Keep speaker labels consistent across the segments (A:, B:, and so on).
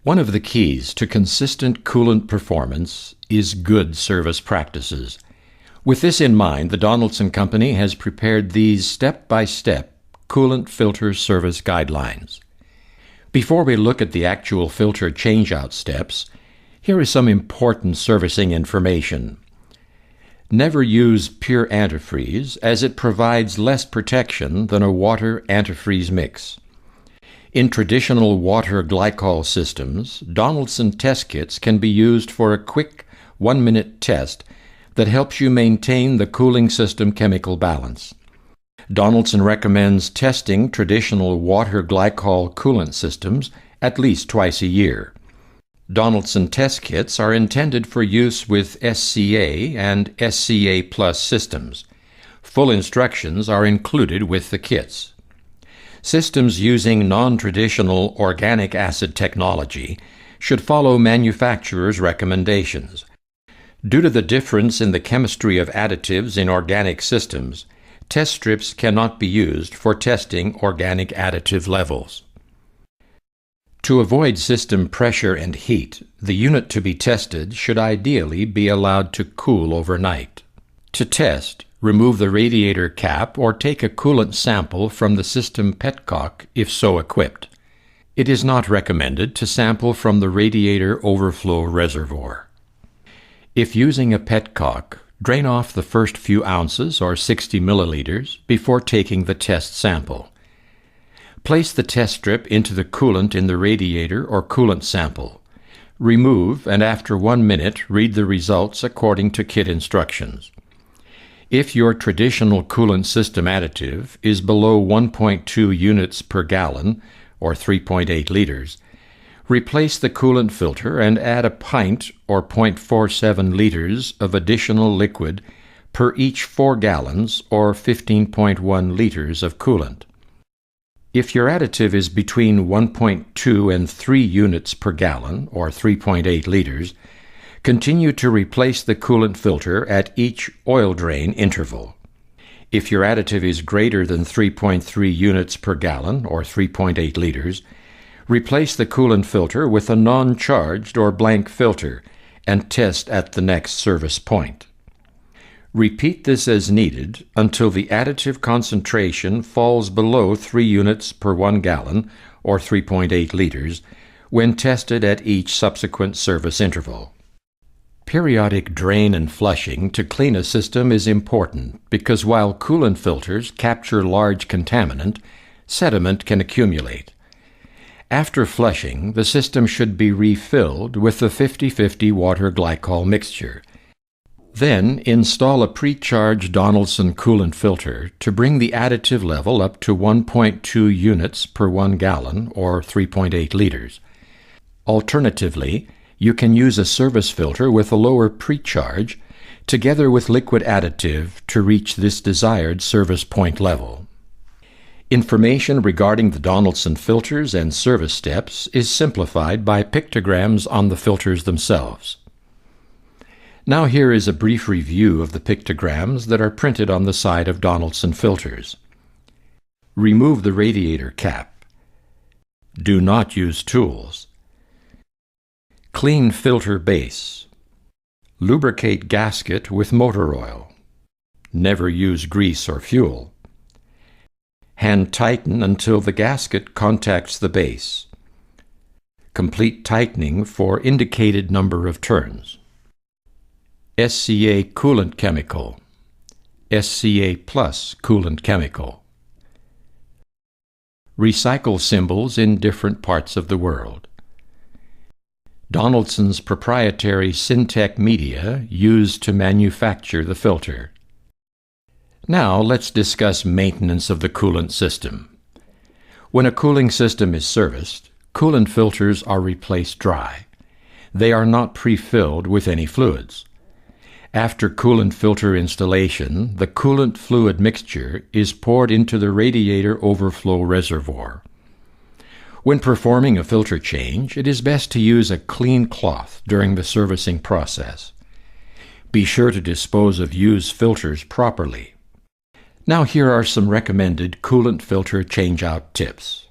A: One of the keys to consistent coolant performance is good service practices. With this in mind, the Donaldson Company has prepared these step-by-step coolant filter service guidelines. Before we look at the actual filter change-out steps, here is some important servicing information. Never use pure antifreeze, as it provides less protection than a water-antifreeze mix. In traditional water glycol systems, Donaldson test kits can be used for a quick 1-minute test that helps you maintain the cooling system chemical balance. Donaldson recommends testing traditional water glycol coolant systems at least twice a year. Donaldson test kits are intended for use with SCA and SCA Plus systems. Full instructions are included with the kits. Systems using non-traditional organic acid technology should follow manufacturers' recommendations. Due to the difference in the chemistry of additives in organic systems, test strips cannot be used for testing organic additive levels. To avoid system pressure and heat, the unit to be tested should ideally be allowed to cool overnight. To test, remove the radiator cap or take a coolant sample from the system petcock if so equipped. It is not recommended to sample from the radiator overflow reservoir. If using a petcock, drain off the first few ounces or 60 milliliters before taking the test sample. Place the test strip into the coolant in the radiator or coolant sample. Remove, and after 1 minute, read the results according to kit instructions. If your traditional coolant system additive is below 1.2 units per gallon, or 3.8 liters, replace the coolant filter and add a pint or 0.47 liters of additional liquid per each 4 gallons or 15.1 liters of coolant. If your additive is between 1.2 and 3 units per gallon, or 3.8 liters, continue to replace the coolant filter at each oil drain interval. If your additive is greater than 3.3 units per gallon, or 3.8 liters, replace the coolant filter with a non-charged or blank filter and test at the next service point. Repeat this as needed until the additive concentration falls below 3 units per 1 gallon, or 3.8 liters, when tested at each subsequent service interval. Periodic drain and flushing to clean a system is important because while coolant filters capture large contaminant, sediment can accumulate. After flushing, the system should be refilled with the 50/50 water glycol mixture. Then install a pre-charged Donaldson coolant filter to bring the additive level up to 1.2 units per 1 gallon, or 3.8 liters. Alternatively, you can use a service filter with a lower pre-charge together with liquid additive to reach this desired service point level. Information regarding the Donaldson filters and service steps is simplified by pictograms on the filters themselves. Now here is a brief review of the pictograms that are printed on the side of Donaldson filters. Remove the radiator cap. Do not use tools. Clean filter base. Lubricate gasket with motor oil. Never use grease or fuel. Hand tighten until the gasket contacts the base. Complete tightening for indicated number of turns. SCA coolant chemical. SCA Plus coolant chemical. Recycle symbols in different parts of the world. Donaldson's proprietary Syntec media used to manufacture the filter. Now let's discuss maintenance of the coolant system. When a cooling system is serviced, coolant filters are replaced dry. They are not pre-filled with any fluids. After coolant filter installation, the coolant fluid mixture is poured into the radiator overflow reservoir. When performing a filter change, it is best to use a clean cloth during the servicing process. Be sure to dispose of used filters properly. Now here are some recommended coolant filter change-out tips.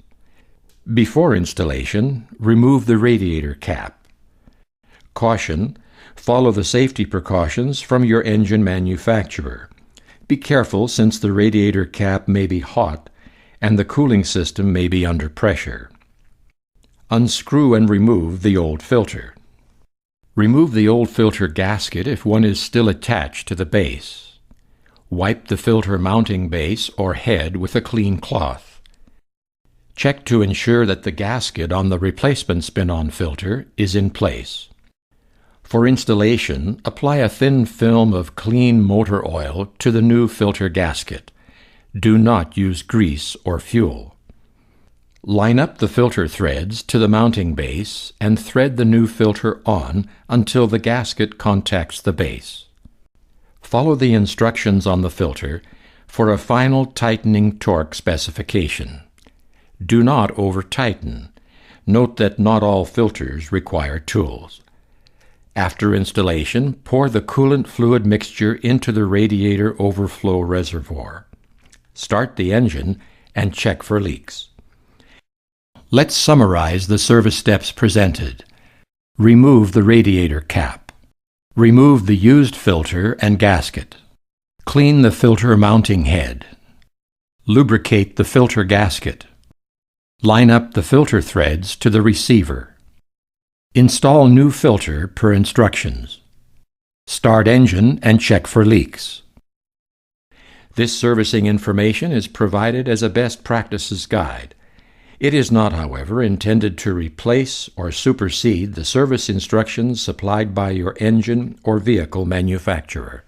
A: Before installation, remove the radiator cap. Caution: follow the safety precautions from your engine manufacturer. Be careful since the radiator cap may be hot and the cooling system may be under pressure. Unscrew and remove the old filter. Remove the old filter gasket if one is still attached to the base. Wipe the filter mounting base or head with a clean cloth. Check to ensure that the gasket on the replacement spin-on filter is in place. For installation, apply a thin film of clean motor oil to the new filter gasket. Do not use grease or fuel. Line up the filter threads to the mounting base and thread the new filter on until the gasket contacts the base. Follow the instructions on the filter for a final tightening torque specification. Do not over-tighten. Note that not all filters require tools. After installation, pour the coolant fluid mixture into the radiator overflow reservoir. Start the engine and check for leaks. Let's summarize the service steps presented. Remove the radiator cap. Remove the used filter and gasket. Clean the filter mounting head. Lubricate the filter gasket. Line up the filter threads to the receiver. Install new filter per instructions. Start engine and check for leaks. This servicing information is provided as a best practices guide. It is not, however, intended to replace or supersede the service instructions supplied by your engine or vehicle manufacturer.